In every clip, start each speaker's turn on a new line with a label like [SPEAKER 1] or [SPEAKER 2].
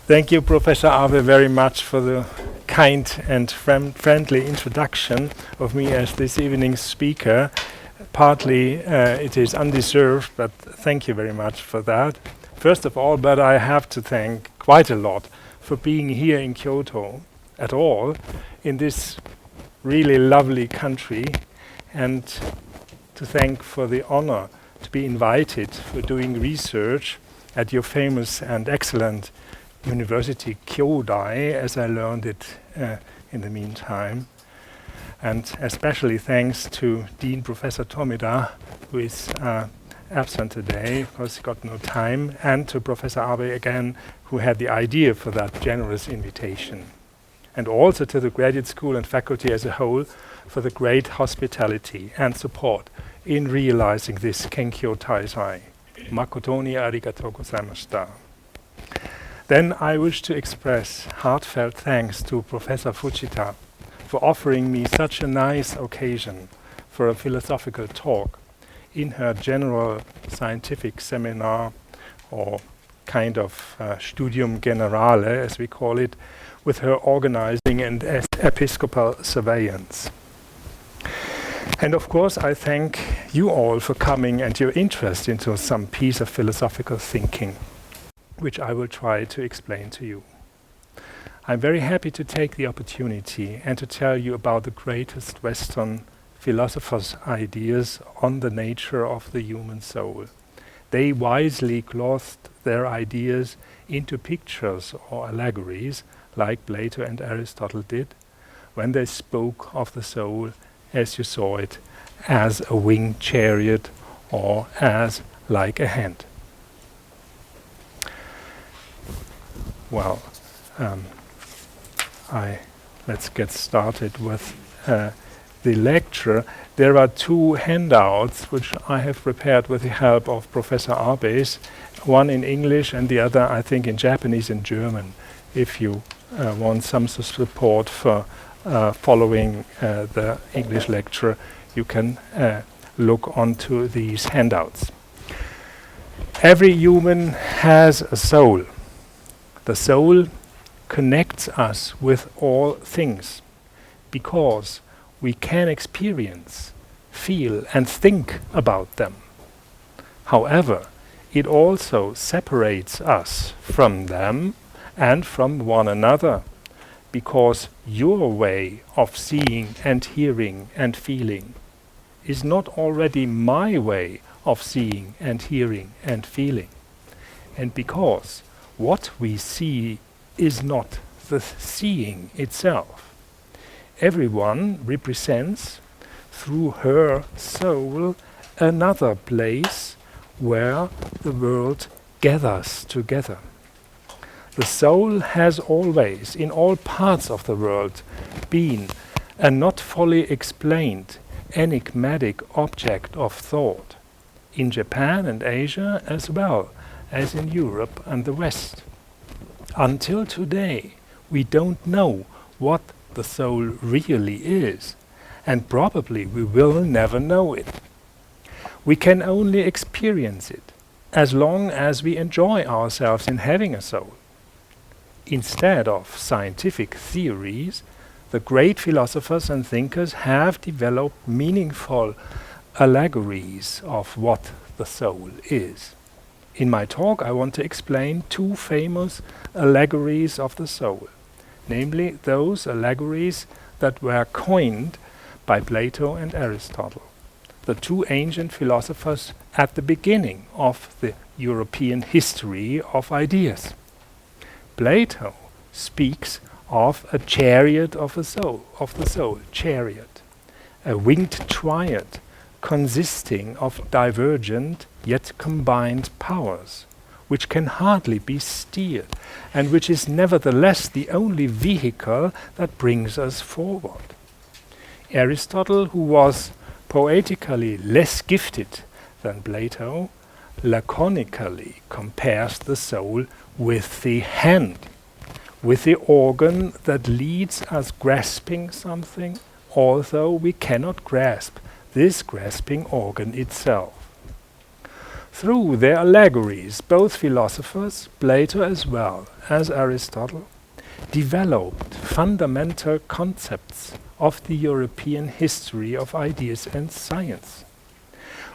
[SPEAKER 1] Thank you, Professor Abe, very much for the kind and friendly introduction of me as this evening's speaker. Partly it is undeserved, but thank you very much for that. First of all, but I have to thank quite a lot for being here in Kyoto at all, in this really lovely country, and to thank for the honor to be invited for doing research at your famous and excellent University Kyodai, as I learned it in the meantime. And especially thanks to Dean Professor Tomida, who is absent today because he got no time, and to Professor Abe again, who had the idea for that generous invitation. And also to the graduate school and faculty as a whole for the great hospitality and support in realizing this Kenkyo Taizai. Makoto ni arigatou gozaimashita. Then I wish to express heartfelt thanks to Professor Fujita for offering me such a nice occasion for a philosophical talk in her general scientific seminar, or kind of studium generale, as we call it, with her organizing and episcopal surveillance. And of course, I thank you all for coming and your interest into some piece of philosophical thinking, which I will try to explain to you. I'm very happy to take the opportunity and to tell you about the greatest Western philosophers' ideas on the nature of the human soul. They wisely clothed their ideas into pictures or allegories, like Plato and Aristotle did, when they spoke of the soul as you saw it, as a winged chariot or as like a hand. Well, let's get started with the lecture. There are two handouts which I have prepared with the help of Professor Arbes, one in English and the other, I think, in Japanese and German, if you want some support for following the English lecture, you can look onto these handouts. Every human has a soul. The soul connects us with all things because we can experience, feel, and think about them. However, it also separates us from them and from one another, because your way of seeing and hearing and feeling is not already my way of seeing and hearing and feeling. And because what we see is not the seeing itself. Everyone represents, through her soul, another place where the world gathers together. The soul has always, in all parts of the world, been a not fully explained, enigmatic object of thought, in Japan and Asia as well as in Europe and the West. Until today, we don't know what the soul really is, and probably we will never know it. We can only experience it as long as we enjoy ourselves in having a soul. Instead of scientific theories, the great philosophers and thinkers have developed meaningful allegories of what the soul is. In my talk, I want to explain two famous allegories of the soul, namely those allegories that were coined by Plato and Aristotle, the two ancient philosophers at the beginning of the European history of ideas. Plato speaks of a chariot of the soul, chariot, a winged triad consisting of divergent yet combined powers, which can hardly be steered, and which is nevertheless the only vehicle that brings us forward. Aristotle, who was poetically less gifted than Plato, laconically compares the soul with the hand, with the organ that leads us grasping something, although we cannot grasp this grasping organ itself. through their allegories, both philosophers, Plato as well as Aristotle, developed fundamental concepts of the European history of ideas and science,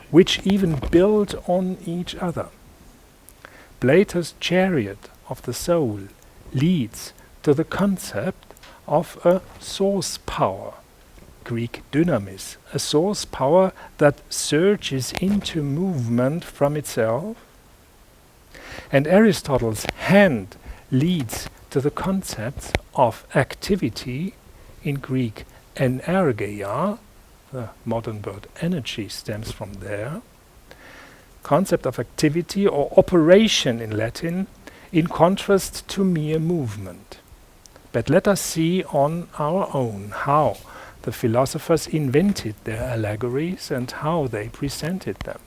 [SPEAKER 1] which even build on each other. Plato's chariot of the soul leads to the concept of a source power, Greek dynamis, a source power that surges into movement from itself. And Aristotle's hand leads to the concepts of activity, in Greek energeia, the modern word energy stems from there, concept of activity or operation in Latin, in contrast to mere movement. But let us see on our own how the philosophers invented their allegories and how they presented them.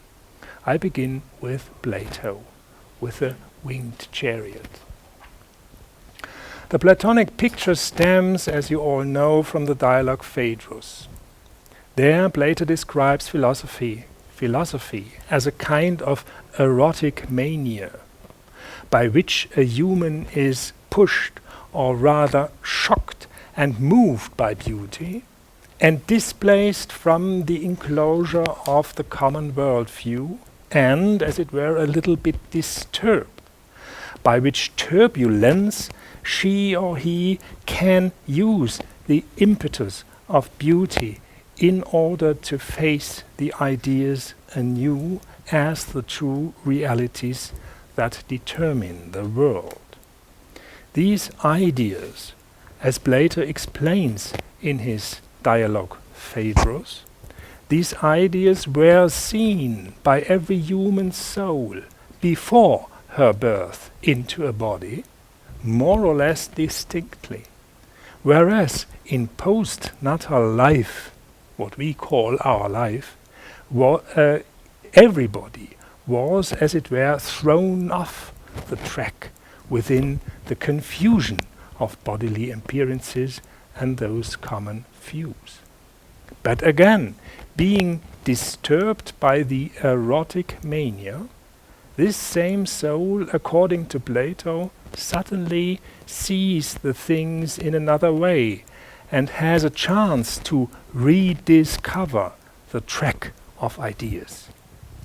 [SPEAKER 1] I begin with Plato, with a winged chariot. The Platonic picture stems, as you all know, from the dialogue Phaedrus. There Plato describes philosophy as a kind of erotic mania, by which a human is pushed, or rather shocked and moved by beauty, and displaced from the enclosure of the common worldview, and, as it were, a little bit disturbed, by which turbulence she or he can use the impetus of beauty in order to face the ideas anew as the true realities that determine the world. These ideas, as Plato explains in his dialogue Phaedrus, these ideas were seen by every human soul before her birth into a body, more or less distinctly, whereas in postnatal life, what we call our life, everybody was, as it were, thrown off the track within the confusion of bodily appearances and those common views. But again, being disturbed by the erotic mania, this same soul, according to Plato, suddenly sees the things in another way and has a chance to rediscover the track of ideas.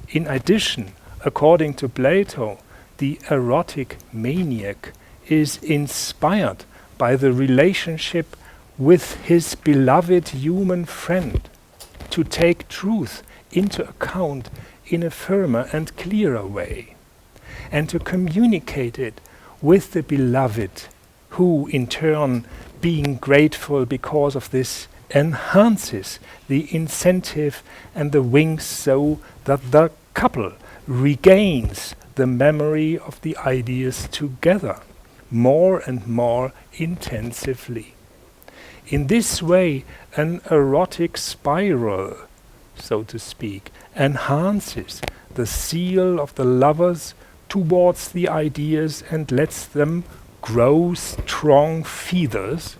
[SPEAKER 1] In addition, according to Plato, the erotic maniac is inspired by the relationship with his beloved human friend to take truth into account in a firmer and clearer way, and to communicate it with the beloved, who in turn, being grateful because of this, enhances the incentive and the wings so that the couple regains the memory of the ideas together more and more intensively. In this way, an erotic spiral, so to speak, enhances the zeal of the lovers towards the ideas and lets them grow strong feathers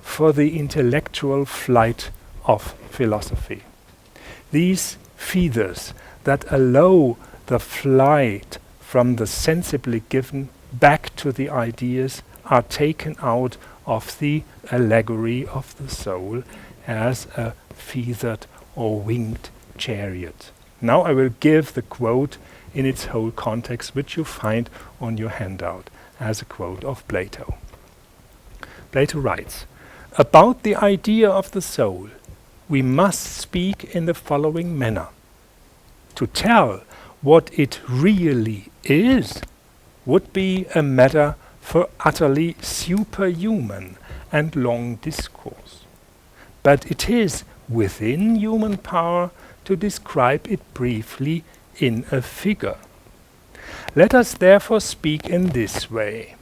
[SPEAKER 1] for the intellectual flight of philosophy. These feathers that allow the flight from the sensibly given back to the ideas are taken out of the allegory of the soul as a feathered or winged chariot. Now I will give the quote in its whole context, which you find on your handout as a quote of Plato. Plato writes, "About the idea of the soul, we must speak in the following manner. To tell what it really is would be a matter for utterly superhuman and long discourse. But it is within human power to describe it briefly in a figure. Let us therefore speak in this way.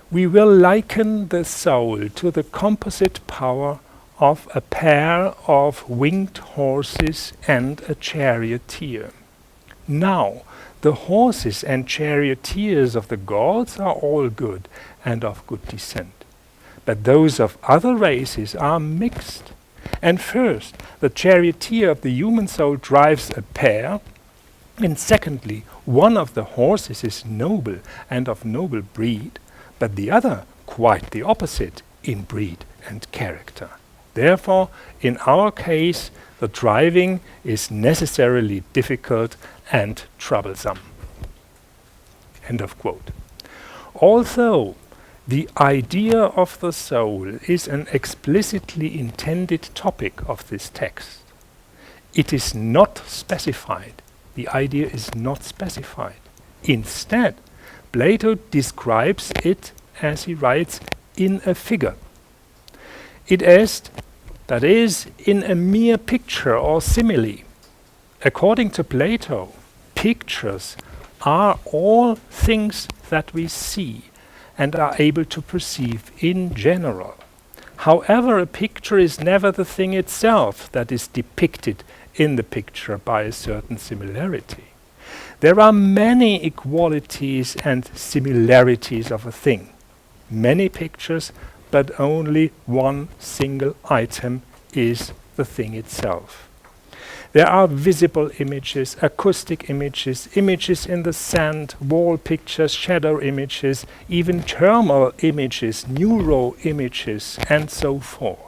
[SPEAKER 1] We will liken the soul to the composite power of a pair of winged horses and a charioteer. Now, the horses and charioteers of the gods are all good and of good descent, but those of other races are mixed. And first, the charioteer of the human soul drives a pair, And secondly, one of the horses is noble and of noble breed, but the other quite the opposite in breed and character. Therefore, in our case, the driving is necessarily difficult and troublesome. End of quote. Although the idea of the soul is an explicitly intended topic of this text, it is not specified. The idea is not specified. Instead, Plato describes it, as he writes, in a figure. It is, that is, in a mere picture or simile. According to Plato, pictures are all things that we see and are able to perceive in general. However, a picture is never the thing itself that is depicted in the picture by a certain similarity. There are many equalities and similarities of a thing. Many pictures, but only one single item is the thing itself. There are visible images, acoustic images, images in the sand, wall pictures, shadow images, even thermal images, neuro images, and so forth.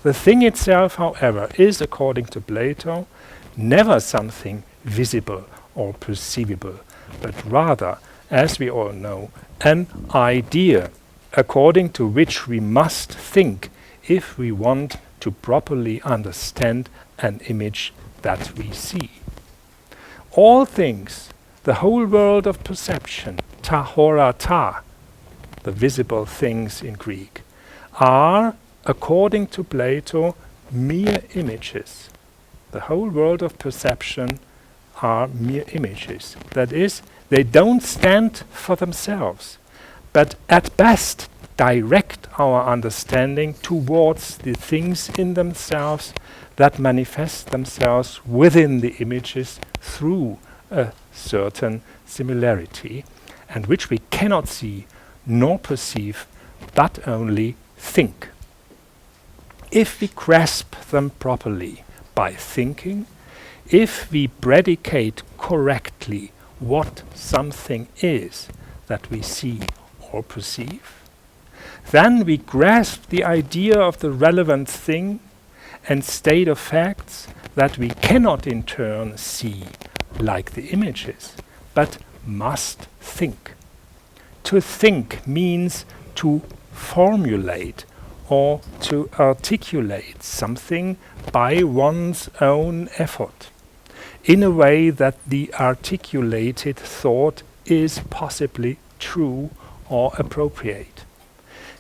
[SPEAKER 1] The thing itself, however, is, according to Plato, never something visible or perceivable, but rather, as we all know, an idea, according to which we must think if we want to properly understand an image that we see. All things, the whole world of perception, ta hora ta, the visible things in Greek, are, according to Plato, mere images. The whole world of perception are mere images. That is, they don't stand for themselves, but at best direct our understanding towards the things in themselves that manifest themselves within the images through a certain similarity, and which we cannot see nor perceive, but only think. If we grasp them properly by thinking, if we predicate correctly what something is that we see or perceive, then we grasp the idea of the relevant thing and state of facts that we cannot in turn see like the images, but must think. To think means to formulate or to articulate something by one's own effort, in a way that the articulated thought is possibly true or appropriate.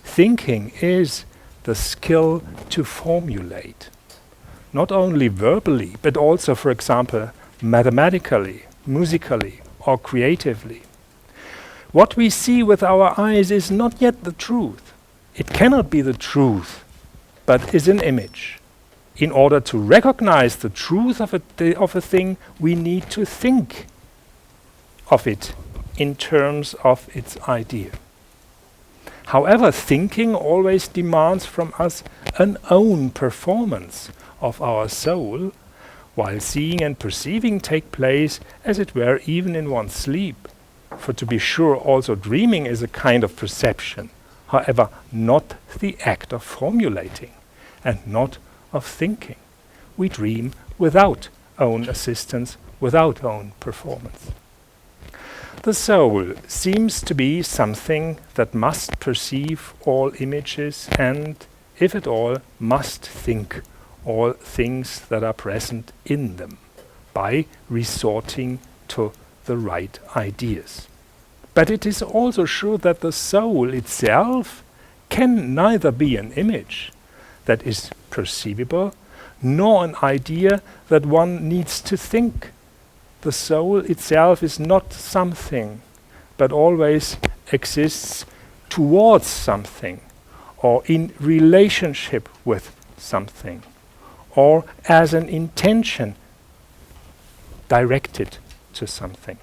[SPEAKER 1] Thinking is the skill to formulate, not only verbally, but also, for example, mathematically, musically, or creatively. What we see with our eyes is not yet the truth. It cannot be the truth, but is an image. In order to recognize the truth of a thing, we need to think of it in terms of its idea. However, thinking always demands from us an own performance of our soul, while seeing and perceiving take place, as it were, even in one's sleep. For to be sure, also dreaming is a kind of perception, however, not the act of formulating, and not of thinking. We dream without own assistance, without own performance. The soul seems to be something that must perceive all images and, if at all, must think all things that are present in them by resorting to the right ideas. But it is also sure that the soul itself can neither be an image that is perceivable, nor an idea that one needs to think. The soul itself is not something, but always exists towards something, or in relationship with something, or as an intention directed to something.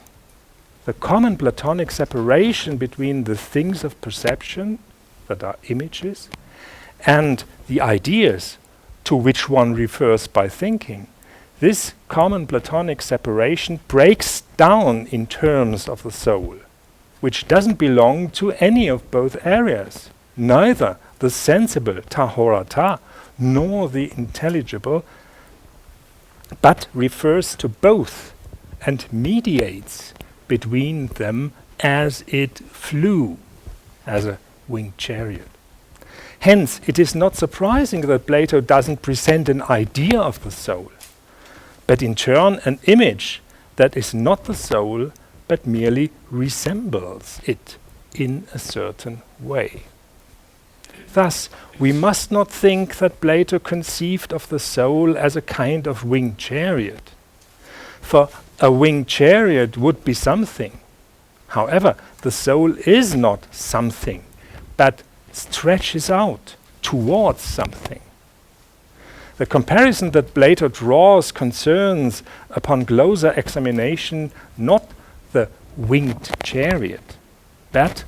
[SPEAKER 1] The common Platonic separation between the things of perception, that are images, and the ideas to which one refers by thinking, This common Platonic separation breaks down in terms of the soul, which doesn't belong to any of both areas, neither the sensible ta hora ta, nor the intelligible, but refers to both and mediates between them as it flew, as a winged chariot. Hence, it is not surprising that Plato doesn't present an idea of the soul, but in turn an image that is not the soul, but merely resembles it in a certain way. Thus, we must not think that Plato conceived of the soul as a kind of winged chariot, for a winged chariot would be something. However, the soul is not something, but stretches out towards something. The comparison that Plato draws concerns, upon closer examination, not the winged chariot, but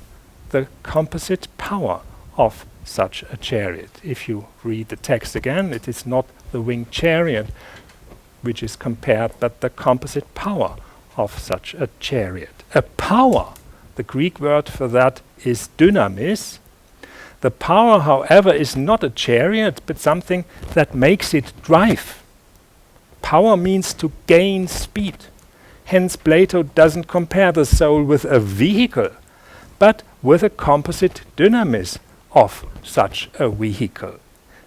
[SPEAKER 1] the composite power of such a chariot. If you read the text again, it is not the winged chariot which is compared, but the composite power of such a chariot. A power, the Greek word for that is dynamis. The power, however, is not a chariot, but something that makes it drive. Power means to gain speed. Hence, Plato doesn't compare the soul with a vehicle, but with a composite dynamis of such a vehicle,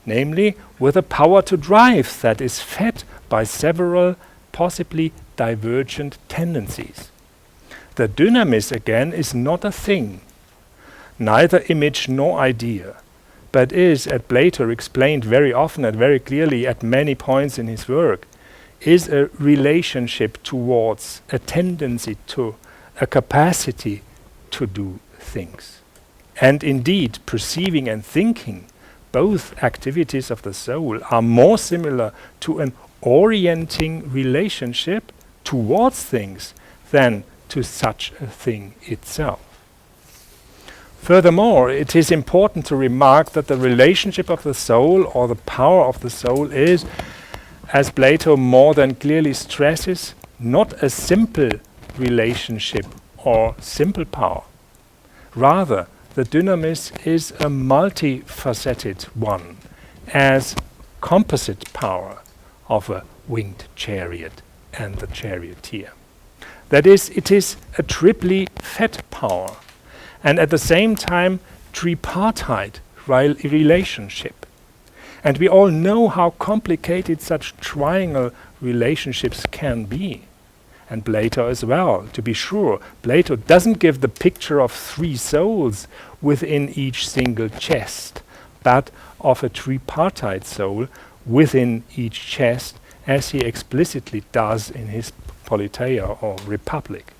[SPEAKER 1] namely with a power to drive that is fed by several, possibly divergent tendencies. The dynamis, again, is not a thing, neither image nor idea, but is, as Plato explained very often and very clearly at many points in his work, is a relationship towards, a tendency to, a capacity to do things. And indeed, perceiving and thinking, both activities of the soul, are more similar to an orienting relationship towards things than to such a thing itself. Furthermore, it is important to remark that the relationship of the soul, or the power of the soul, is, as Plato more than clearly stresses, not a simple relationship or simple power. Rather, the dynamis is a multifaceted one, as composite power of a winged chariot and the charioteer. That is, it is a triply fed power, and at the same time tripartite relationship. And we all know how complicated such triangle relationships can be. And Plato as well, to be sure. Plato doesn't give the picture of three souls within each single chest, but of a tripartite soul within each chest, as he explicitly does in his Politeia, or Republic.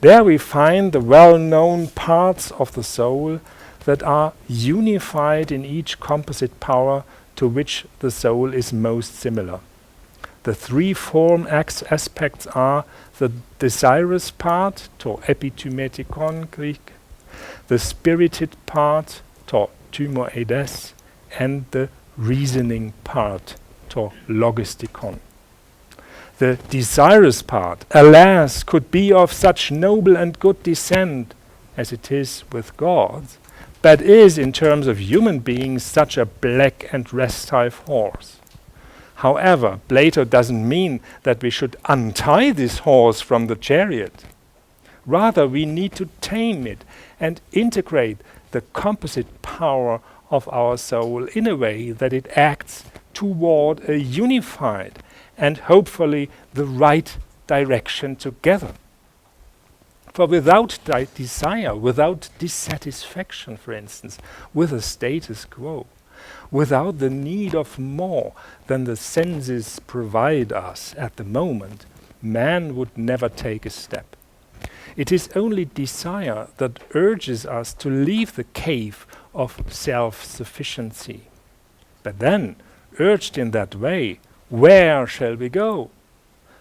[SPEAKER 1] There we find the well-known parts of the soul that are unified in each composite power to which the soul is most similar. The three form aspects are the desirous part, to epitumetikon Greek, the spirited part, to tymoedes, and the reasoning part, to logistikon. The desirous part, alas, could be of such noble and good descent as it is with gods, but is, in terms of human beings, such a black and restive horse. However, Plato doesn't mean that we should untie this horse from the chariot. Rather, we need to tame it and integrate the composite power of our soul in a way that it acts toward a unified and hopefully the right direction together. For without desire, without dissatisfaction, for instance, with a status quo, without the need of more than the senses provide us at the moment, man would never take a step. It is only desire that urges us to leave the cave of self-sufficiency. But then, urged in that way, where shall we go?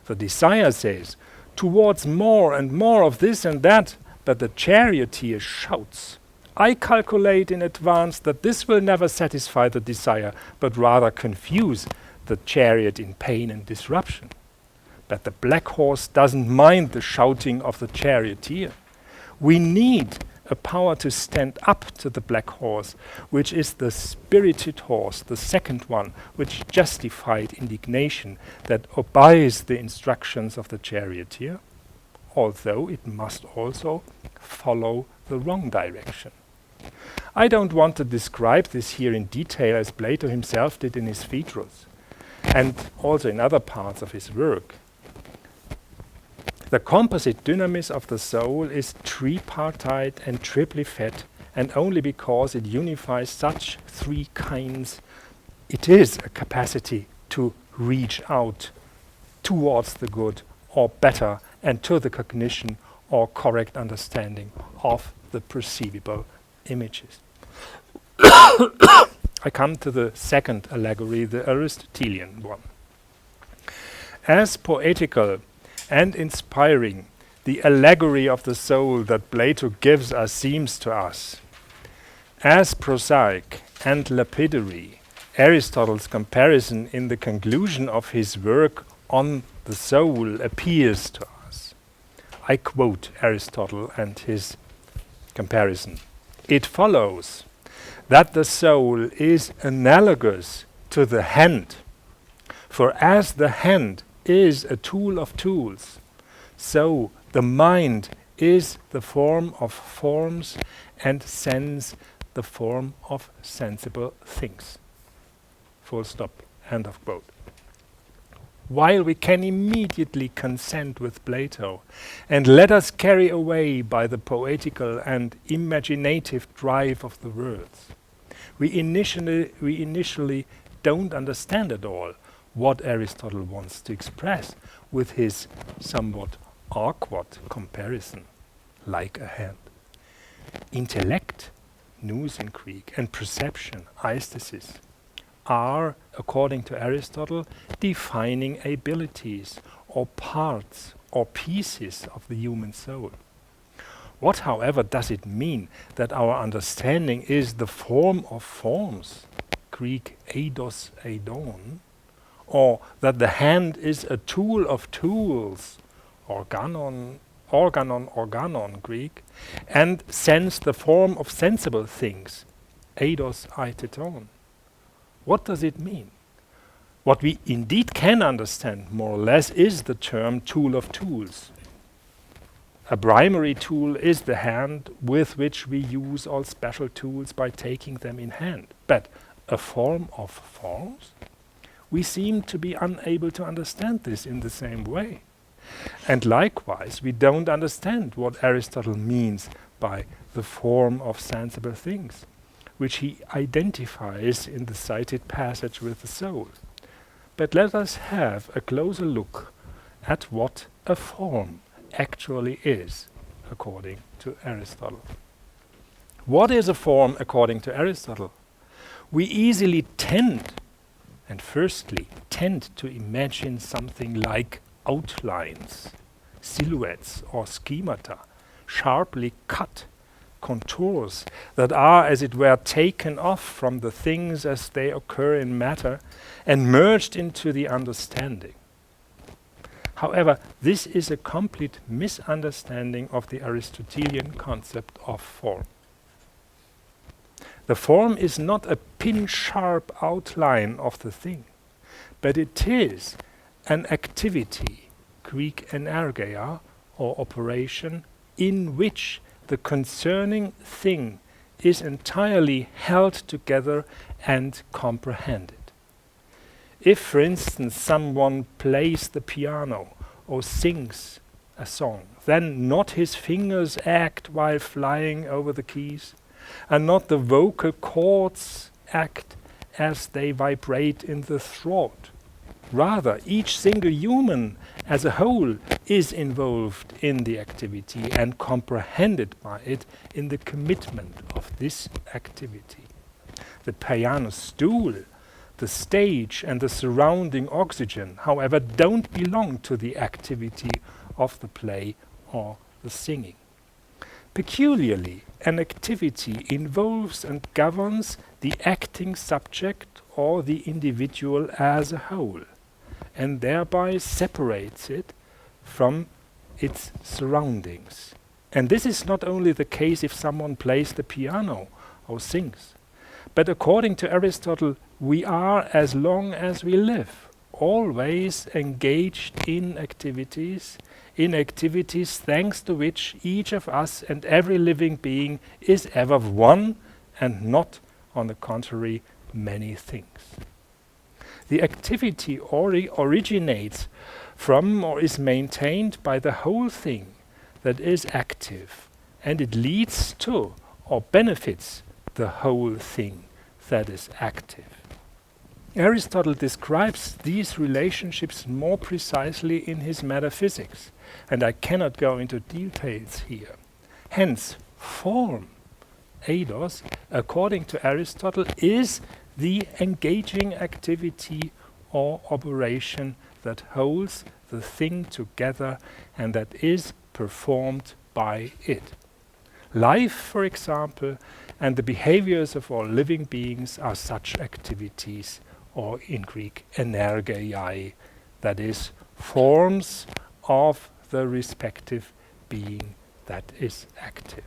[SPEAKER 1] The desire says, towards more and more of this and that, but the charioteer shouts, I calculate in advance that this will never satisfy the desire, but rather confuse the chariot in pain and disruption. But the black horse doesn't mind the shouting of the charioteer. We need a power to stand up to the black horse, which is the spirited horse, the second one, which justified indignation, that obeys the instructions of the charioteer, although it must also follow the wrong direction. I don't want to describe this here in detail as Plato himself did in his Phaedrus, and also in other parts of his work. The composite dynamis of the soul is tripartite and triply fed, and only because it unifies such three kinds, it is a capacity to reach out towards the good or better and to the cognition or correct understanding of the perceivable images. I come to the second allegory, the Aristotelian one. As poetical and inspiring the allegory of the soul that Plato gives us seems to us, as prosaic and lapidary, Aristotle's comparison in the conclusion of his work on the soul appears to us. I quote Aristotle and his comparison. It follows that the soul is analogous to the hand, for as the hand is a tool of tools, so the mind is the form of forms and sense the form of sensible things. Full stop. End of quote. While we can immediately consent with Plato and let us carry away by the poetical and imaginative drive of the words, we initially don't understand at all what Aristotle wants to express with his somewhat awkward comparison, like a hand. Intellect, nous in Greek, and perception, aesthesis, are, according to Aristotle, defining abilities or parts or pieces of the human soul. What, however, does it mean that our understanding is the form of forms, Greek eidos eidon, or that the hand is a tool of tools, organon, Greek, and sense the form of sensible things, eidos aiteton? What does it mean? What we indeed can understand, more or less, is the term tool of tools. A primary tool is the hand with which we use all special tools by taking them in hand. But a form of forms? We seem to be unable to understand this in the same way. And likewise, we don't understand what Aristotle means by the form of sensible things, which he identifies in the cited passage with the soul. But let us have a closer look at what a form actually is, according to Aristotle. What is a form according to Aristotle? We easily tend to imagine something like outlines, silhouettes or schemata, sharply cut contours that are, as it were, taken off from the things as they occur in matter and merged into the understanding. However, this is a complete misunderstanding of the Aristotelian concept of form. The form is not a pin-sharp outline of the thing, but it is an activity, Greek energeia, or operation, in which the concerning thing is entirely held together and comprehended. If, for instance, someone plays the piano or sings a song, then not his fingers act while flying over the keys, and not the vocal cords act as they vibrate in the throat. Rather, each single human as a whole is involved in the activity and comprehended by it in the commitment of this activity. The piano stool, the stage and the surrounding oxygen, however, don't belong to the activity of the play or the singing. Peculiarly, an activity involves and governs the acting subject or the individual as a whole, and thereby separates it from its surroundings. And this is not only the case if someone plays the piano or sings, but according to Aristotle, we are, as long as we live, always engaged in activities thanks to which each of us and every living being is ever one and not, on the contrary, many things. The activity originates from or is maintained by the whole thing that is active, and it leads to or benefits the whole thing that is active. Aristotle describes these relationships more precisely in his Metaphysics, and I cannot go into details here. Hence, form, eidos, according to Aristotle, is the engaging activity or operation that holds the thing together and that is performed by it. Life, for example, and the behaviors of all living beings are such activities, or in Greek, energeia, that is, forms of the respective being that is active.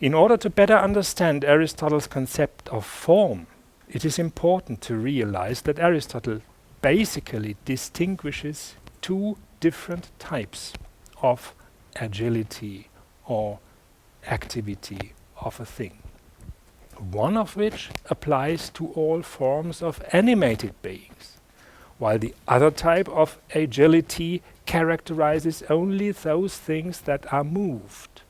[SPEAKER 1] In order to better understand Aristotle's concept of form, it is important to realize that Aristotle basically distinguishes two different types of agility or activity of a thing. One of which applies to all forms of animated beings, while the other type of agility characterizes only those things that are moved.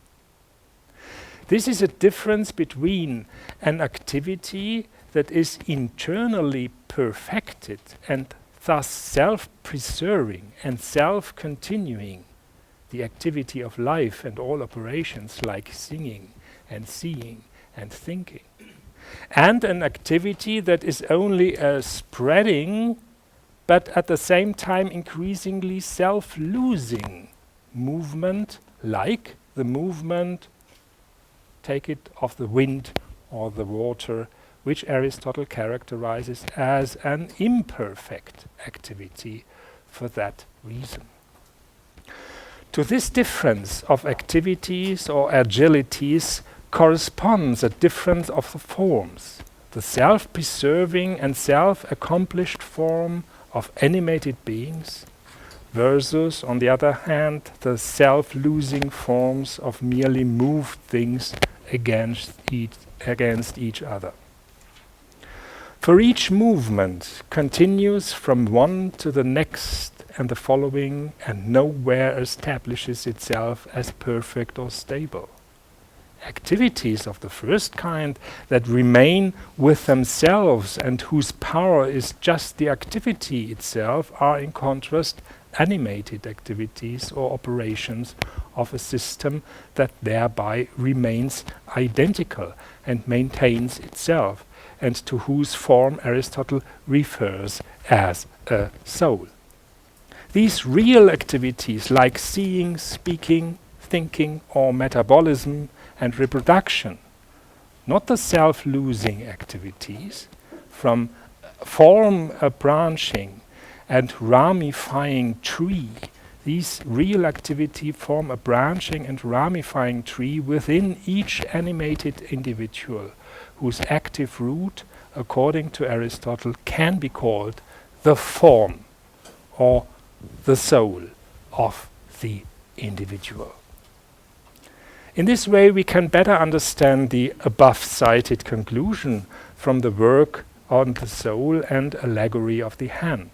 [SPEAKER 1] This is a difference between an activity that is internally perfected and thus self-preserving and self-continuing, the activity of life and all operations like singing and seeing and thinking, and an activity that is only a spreading but at the same time increasingly self-losing movement, like the movement, take it, of the wind or the water, which Aristotle characterizes as an imperfect activity for that reason. To this difference of activities or agilities corresponds a difference of the forms. The self-preserving and self-accomplished form of animated beings versus, on the other hand, the self-losing forms of merely moved things against each other. For each movement continues from one to the next and the following, and nowhere establishes itself as perfect or stable. Activities of the first kind that remain with themselves and whose power is just the activity itself are, in contrast, animated activities or operations of a system that thereby remains identical and maintains itself, and to whose form Aristotle refers as a soul. These real activities, like seeing, speaking, thinking, or metabolism and reproduction, not the self-losing activities, form a branching and ramifying tree. These real activity form a branching and ramifying tree within each animated individual, whose active root, according to Aristotle, can be called the form or the soul of the individual. In this way, we can better understand the above-cited conclusion from the work on the soul and allegory of the hand.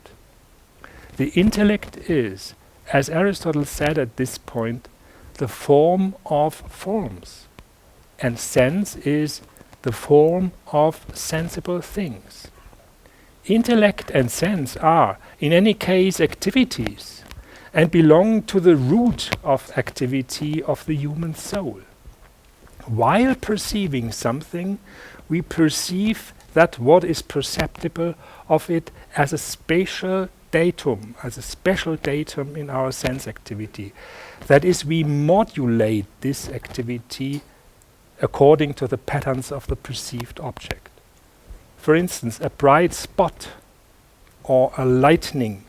[SPEAKER 1] The intellect is, as Aristotle said at this point, the form of forms, and sense is the form of sensible things. Intellect and sense are, in any case, activities, and belong to the root of activity of the human soul. While perceiving something, we perceive that what is perceptible of it as a spatial datum, as a special datum in our sense activity. That is, we modulate this activity according to the patterns of the perceived object. For instance, a bright spot or a lightning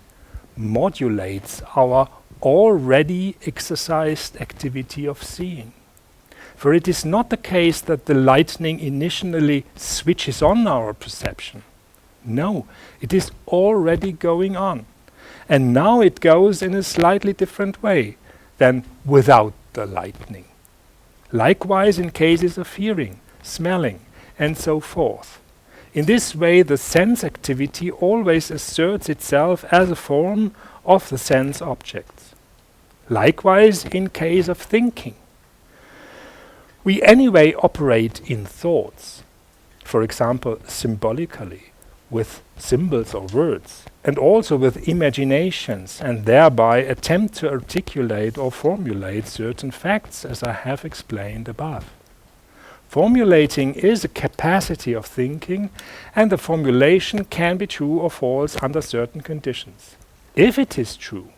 [SPEAKER 1] modulates our already exercised activity of seeing. For it is not the case that the lightning initially switches on our perception. No, it is already going on. And now it goes in a slightly different way than without the lightning. Likewise in cases of hearing, smelling, and so forth. In this way, the sense activity always asserts itself as a form of the sense objects. Likewise in case of thinking. We anyway operate in thoughts, for example, symbolically, with symbols or words, and also with imaginations, and thereby attempt to articulate or formulate certain facts, as I have explained above. Formulating is a capacity of thinking, and the formulation can be true or false under certain conditions. If it is true,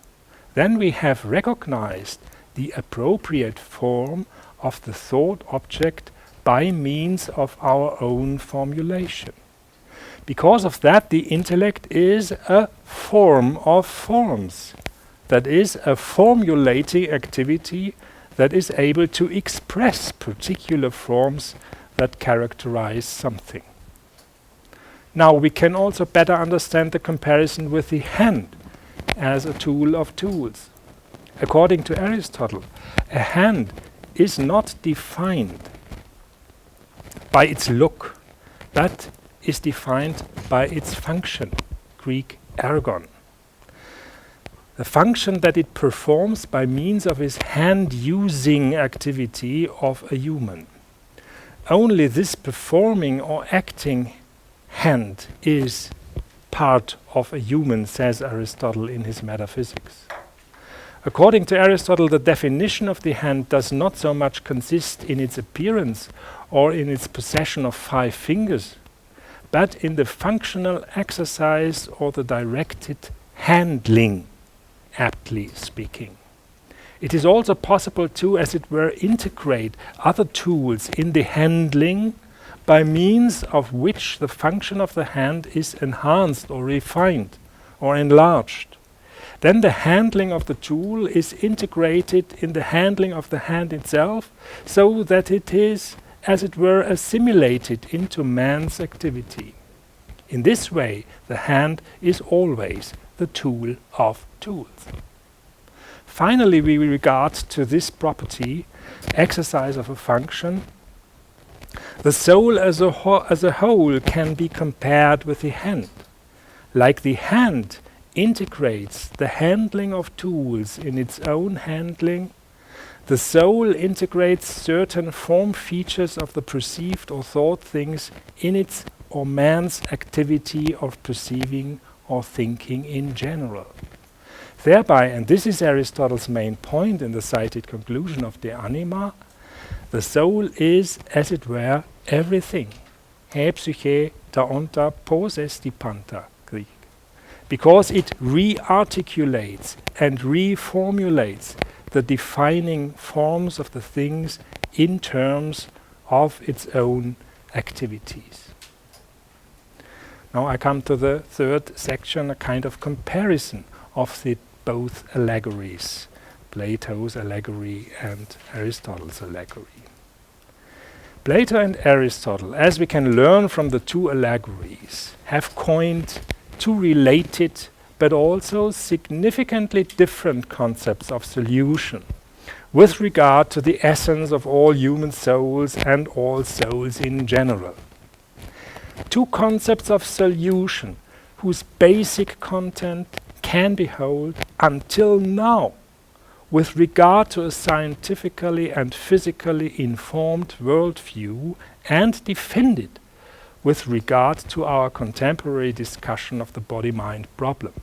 [SPEAKER 1] then we have recognized the appropriate form of the thought object by means of our own formulation. Because of that, the intellect is a form of forms. That is, a formulating activity that is able to express particular forms that characterize something. Now, we can also better understand the comparison with the hand as a tool of tools. According to Aristotle, a hand is not defined by its look, but is defined by its function, Greek ergon. The function that it performs by means of its hand-using activity of a human. Only this performing or acting hand is part of a human, says Aristotle in his Metaphysics. According to Aristotle, the definition of the hand does not so much consist in its appearance or in its possession of 5 fingers, but in the functional exercise or the directed handling, aptly speaking. It is also possible to, as it were, integrate other tools in the handling by means of which the function of the hand is enhanced or refined or enlarged. Then the handling of the tool is integrated in the handling of the hand itself, so that it is, as it were, assimilated into man's activity. In this way, the hand is always the tool of tools. Finally, we regard to this property, exercise of a function. The soul as a whole can be compared with the hand. Like the hand integrates the handling of tools in its own handling, the soul integrates certain form features of the perceived or thought things in its or man's activity of perceiving or thinking in general. Thereby, and this is Aristotle's main point in the cited conclusion of De Anima, the soul is, as it were, everything. He psyche daonta poses dipanta, Greek. Because it re-articulates and reformulates the defining forms of the things in terms of its own activities. Now I come to the third section, a kind of comparison of the both allegories, Plato's allegory and Aristotle's allegory. Plato and Aristotle, as we can learn from the two allegories, have coined two related but also significantly different concepts of solution with regard to the essence of all human souls and all souls in general. Two concepts of solution whose basic content can be held until now with regard to a scientifically and physically informed worldview and defended with regard to our contemporary discussion of the body-mind problem.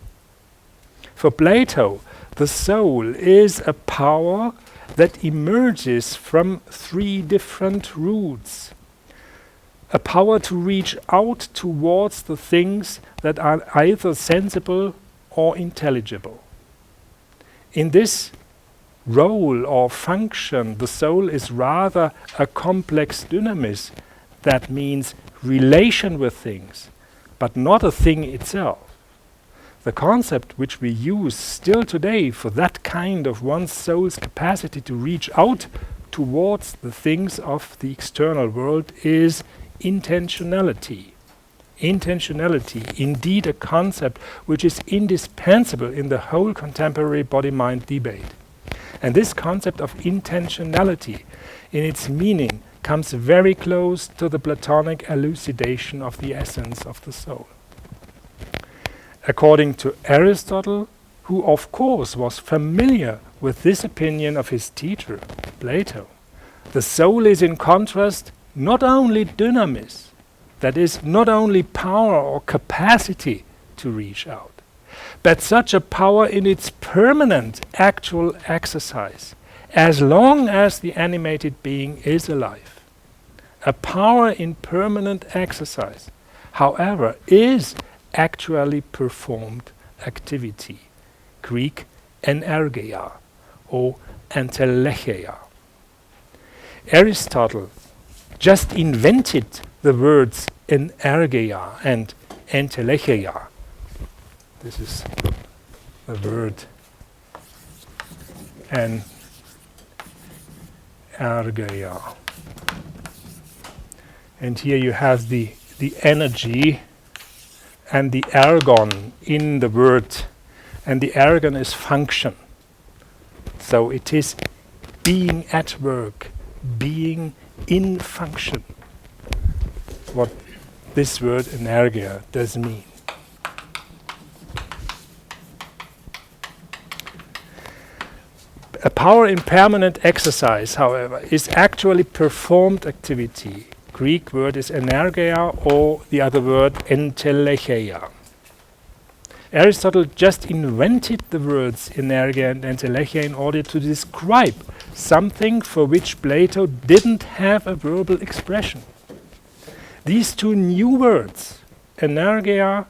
[SPEAKER 1] For Plato, the soul is a power that emerges from 3 different roots. A power to reach out towards the things that are either sensible or intelligible. In this role or function, the soul is rather a complex dynamis, that means relation with things, but not a thing itself. The concept which we use still today for that kind of one's soul's capacity to reach out towards the things of the external world is intentionality. Intentionality, indeed a concept which is indispensable in the whole contemporary body-mind debate. And this concept of intentionality, in its meaning, comes very close to the Platonic elucidation of the essence of the soul. According to Aristotle, who of course was familiar with this opinion of his teacher, Plato, the soul is in contrast not only dynamis, that is, not only power or capacity to reach out, but such a power in its permanent actual exercise, as long as the animated being is alive. A power in permanent exercise, however, is actually performed activity, Greek energeia or entelecheia. Aristotle just invented the words energeia and entelecheia. This is the word energeia. And here you have the energy and the ergon in the word, and the ergon is function. So it is being at work, being in function, what this word energeia does mean. A power in permanent exercise, however, is actually performed activity. Greek word is energeia, or the other word entelecheia. Aristotle just invented the words energeia and entelecheia in order to describe something for which Plato didn't have a verbal expression. These two new words, energeia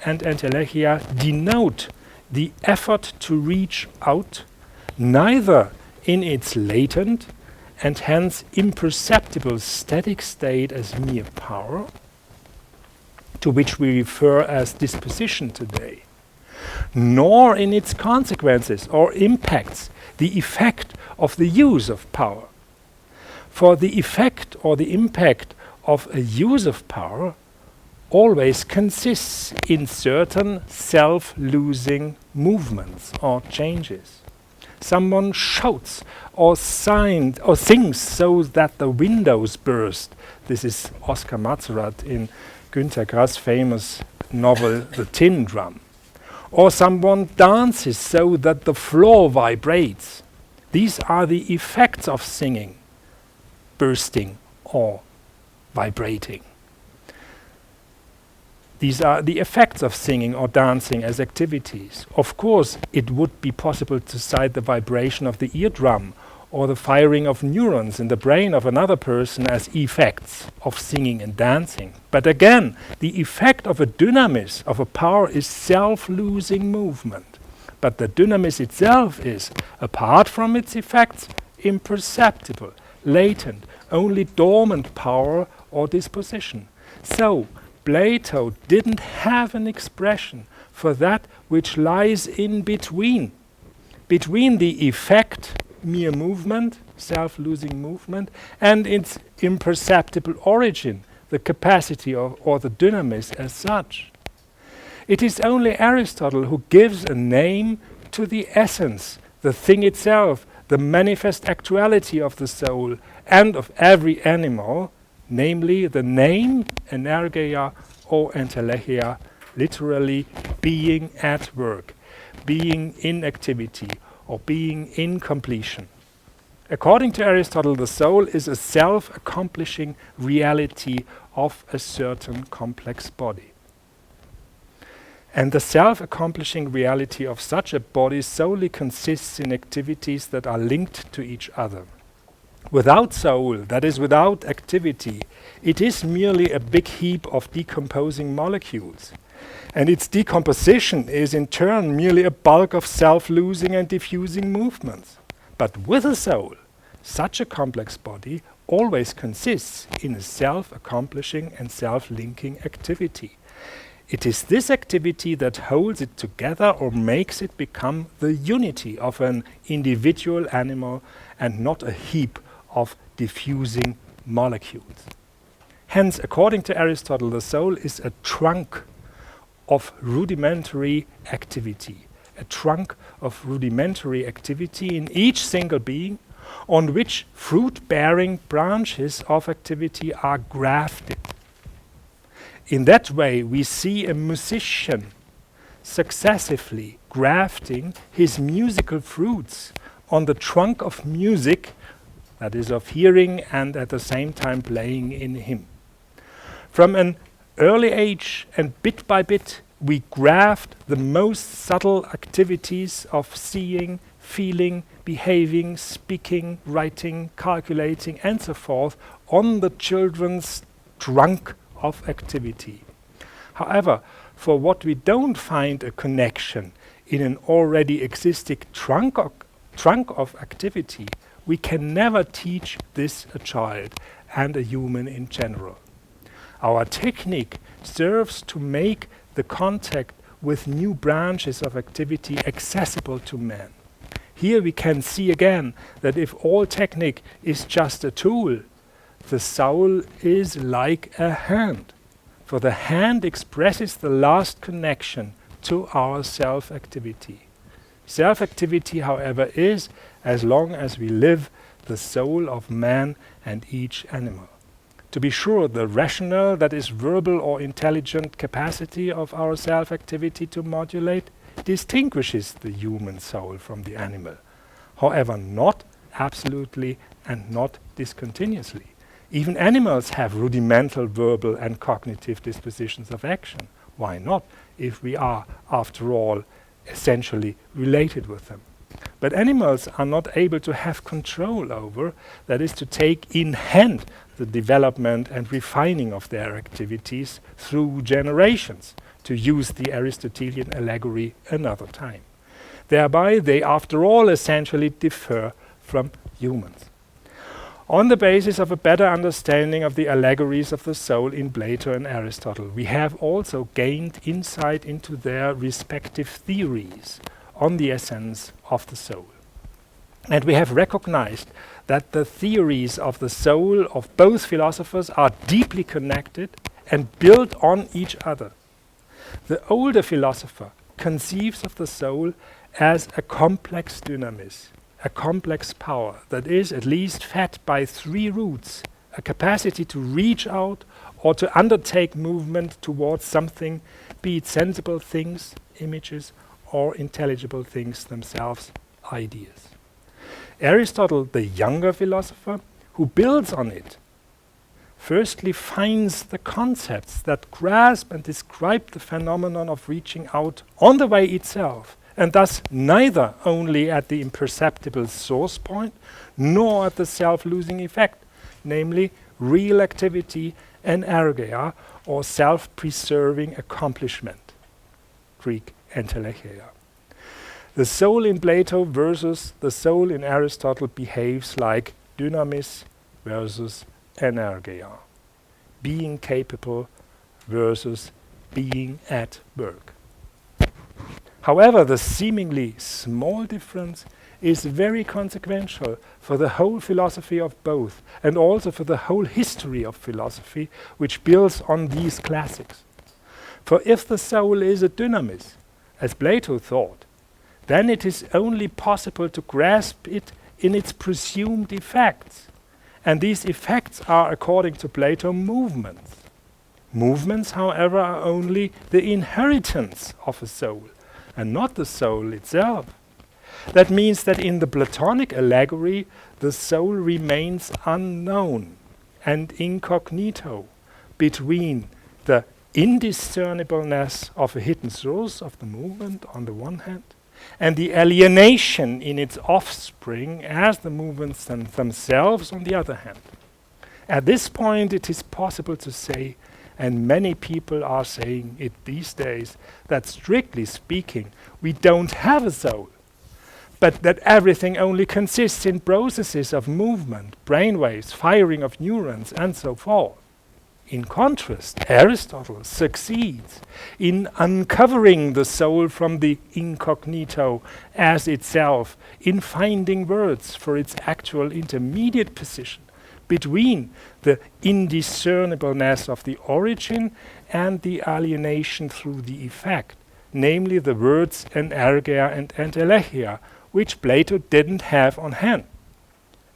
[SPEAKER 1] and entelecheia, denote the effort to reach out, neither in its latent and hence imperceptible static state as mere power, to which we refer as disposition today, nor in its consequences or impacts, the effect of the use of power. For the effect or the impact of a use of power always consists in certain self-losing movements or changes. Someone shouts or sings so that the windows burst. This is Oskar Matzerath in Günter Grass' famous novel The Tin Drum. Or someone dances so that the floor vibrates. These are the effects of singing, bursting or vibrating. These are the effects of singing or dancing as activities. Of course, it would be possible to cite the vibration of the eardrum or the firing of neurons in the brain of another person as effects of singing and dancing. But again, the effect of a dynamis, of a power, is self-losing movement. But the dynamis itself is, apart from its effects, imperceptible, latent, only dormant power or disposition. So, Plato didn't have an expression for that which lies in between the effect, mere movement, self-losing movement, and its imperceptible origin, the capacity or the dynamis as such. It is only Aristotle who gives a name to the essence, the thing itself, the manifest actuality of the soul and of every animal, namely the name, energeia or entelecheia, literally being at work, being in activity, or being in completion. According to Aristotle, the soul is a self-accomplishing reality of a certain complex body. And the self-accomplishing reality of such a body solely consists in activities that are linked to each other. Without soul, that is, without activity, it is merely a big heap of decomposing molecules. And its decomposition is in turn merely a bulk of self-losing and diffusing movements. But with a soul, such a complex body always consists in a self-accomplishing and self-linking activity. It is this activity that holds it together or makes it become the unity of an individual animal and not a heap of diffusing molecules. Hence, according to Aristotle, the soul is a trunk of rudimentary activity, a trunk of rudimentary activity in each single being, on which fruit-bearing branches of activity are grafted. In that way, we see a musician successively grafting his musical fruits on the trunk of music, that is of hearing, and at the same time playing in him. From an early age and bit by bit, we graft the most subtle activities of seeing, feeling, behaving, speaking, writing, calculating, and so forth on the children's trunk of activity. However, for what we don't find a connection in an already existing trunk of activity, we can never teach this a child and a human in general. Our technique serves to make the contact with new branches of activity accessible to man. Here we can see again that if all technique is just a tool, the soul is like a hand, for the hand expresses the last connection to our self-activity. Self-activity, however, is, as long as we live, the soul of man and each animal. To be sure, the rational, that is verbal or intelligent capacity of our self-activity to modulate distinguishes the human soul from the animal. However, not absolutely and not discontinuously. Even animals have rudimental verbal and cognitive dispositions of action. Why not, if we are, after all, essentially related with them? But animals are not able to have control over, that is to take in hand, the development and refining of their activities through generations, to use the Aristotelian allegory another time. Thereby, they, after all, essentially differ from humans. On the basis of a better understanding of the allegories of the soul in Plato and Aristotle, we have also gained insight into their respective theories on the essence of the soul. And we have recognized that the theories of the soul of both philosophers are deeply connected and built on each other. The older philosopher conceives of the soul as a complex dynamis, a complex power that is at least fed by three roots: a capacity to reach out or to undertake movement towards something, be it sensible things, images, or intelligible things themselves, ideas. Aristotle, the younger philosopher, who builds on it, firstly finds the concepts that grasp and describe the phenomenon of reaching out on the way itself, and thus neither only at the imperceptible source point, nor at the self-losing effect, namely real activity and energeia, or self-preserving accomplishment, Greek energeia. The soul in Plato versus the soul in Aristotle behaves like dynamis versus energeia, being capable versus being at work. However, the seemingly small difference is very consequential for the whole philosophy of both, and also for the whole history of philosophy, which builds on these classics. For if the soul is a dynamis, as Plato thought, then it is only possible to grasp it in its presumed effects. And these effects are, according to Plato, movements. Movements, however, are only the inheritance of a soul, and not the soul itself. That means that in the Platonic allegory, the soul remains unknown and incognito between the indiscernibleness of a hidden source of the movement on the one hand, and the alienation in its offspring as the movements themselves on the other hand. At this point, it is possible to say and many people are saying it these days, that strictly speaking, we don't have a soul, but that everything only consists in processes of movement, brainwaves, firing of neurons, and so forth. In contrast, Aristotle succeeds in uncovering the soul from the incognito as itself, in finding words for its actual intermediate position between the indiscernibleness of the origin and the alienation through the effect, namely the words energeia and energeia, which Plato didn't have on hand.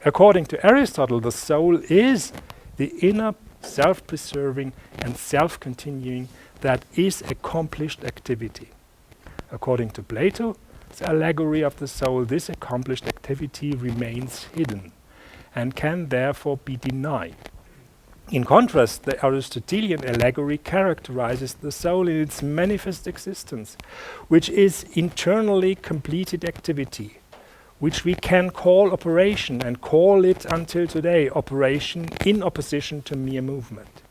[SPEAKER 1] According to Aristotle, the soul is the inner self-preserving and self-continuing that is accomplished activity. According to Plato's allegory of the soul, this accomplished activity remains hidden and can therefore be denied. In contrast, the Aristotelian allegory characterizes the soul in its manifest existence, which is internally completed activity, which we can call operation and call it until today operation in opposition to mere movement.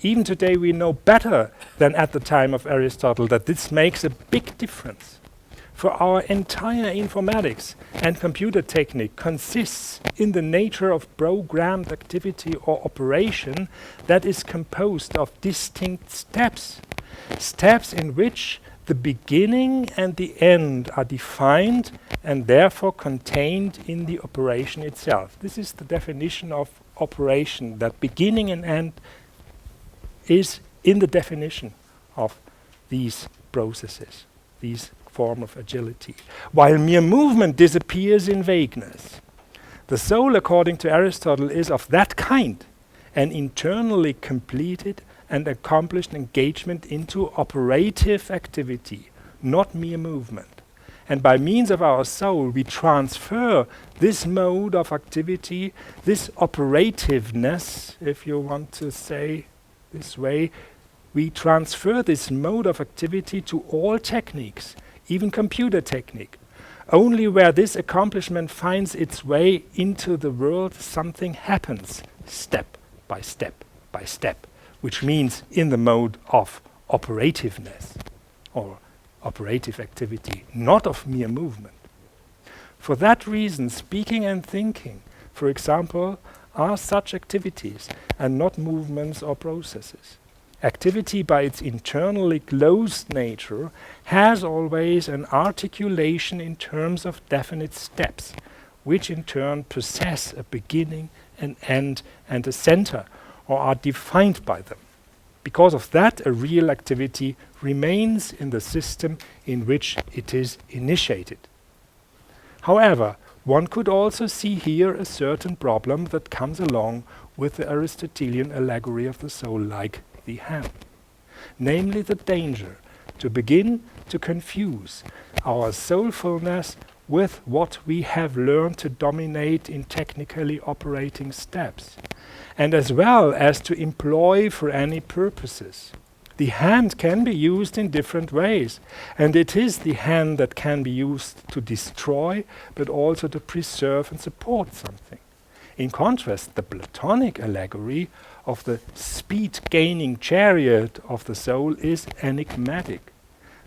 [SPEAKER 1] Even today we know better than at the time of Aristotle that this makes a big difference. For our entire informatics and computer technique consists in the nature of programmed activity or operation that is composed of distinct steps, steps in which the beginning and the end are defined and therefore contained in the operation itself. This is the definition of operation, that beginning and end is in the definition of these processes, these form of agility, while mere movement disappears in vagueness. The soul, according to Aristotle, is of that kind, an internally completed and accomplished engagement into operative activity, not mere movement. And by means of our soul, we transfer this mode of activity, this operativeness, if you want to say this way, we transfer this mode of activity to all techniques, even computer technique. Only where this accomplishment finds its way into the world, something happens, step by step by step, which means in the mode of operativeness or operative activity, not of mere movement. For that reason, speaking and thinking, for example, are such activities and not movements or processes. Activity, by its internally closed nature, has always an articulation in terms of definite steps, which in turn possess a beginning, an end, and a center, or are defined by them. Because of that, a real activity remains in the system in which it is initiated. However, one could also see here a certain problem that comes along with the Aristotelian allegory of the soul, like the hand, namely the danger to begin to confuse our soulfulness with what we have learned to dominate in technically operating steps, and as well as to employ for any purposes. The hand can be used in different ways, and it is the hand that can be used to destroy, but also to preserve and support something. In contrast, the Platonic allegory of the speed-gaining chariot of the soul is enigmatic.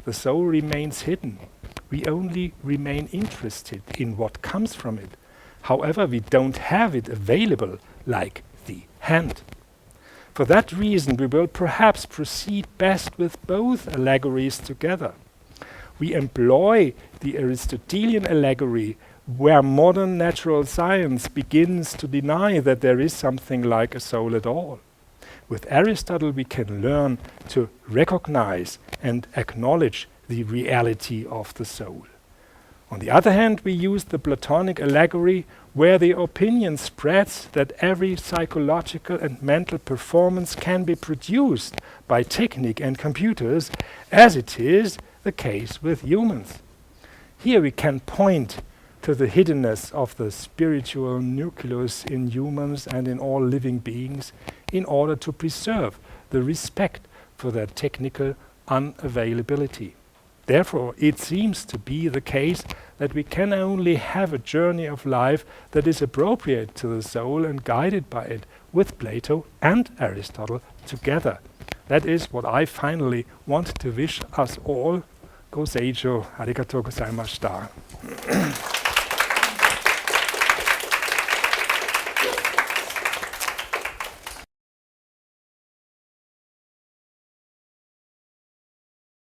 [SPEAKER 1] The soul remains hidden. We only remain interested in what comes from it. However, we don't have it available like the hand. For that reason, we will perhaps proceed best with both allegories together. We employ the Aristotelian allegory where modern natural science begins to deny that there is something like a soul at all. With Aristotle, we can learn to recognize and acknowledge the reality of the soul. On the other hand, we use the Platonic allegory where the opinion spreads that every psychological and mental performance can be produced by technique and computers, as it is the case with humans. Here we can point to the hiddenness of the spiritual nucleus in humans and in all living beings in order to preserve the respect for their technical unavailability. Therefore, it seems to be the case that we can only have a journey of life that is appropriate to the soul and guided by it, with Plato and Aristotle together. That is what I finally want to wish us all. Go Seijo, arigatou gozaimashita.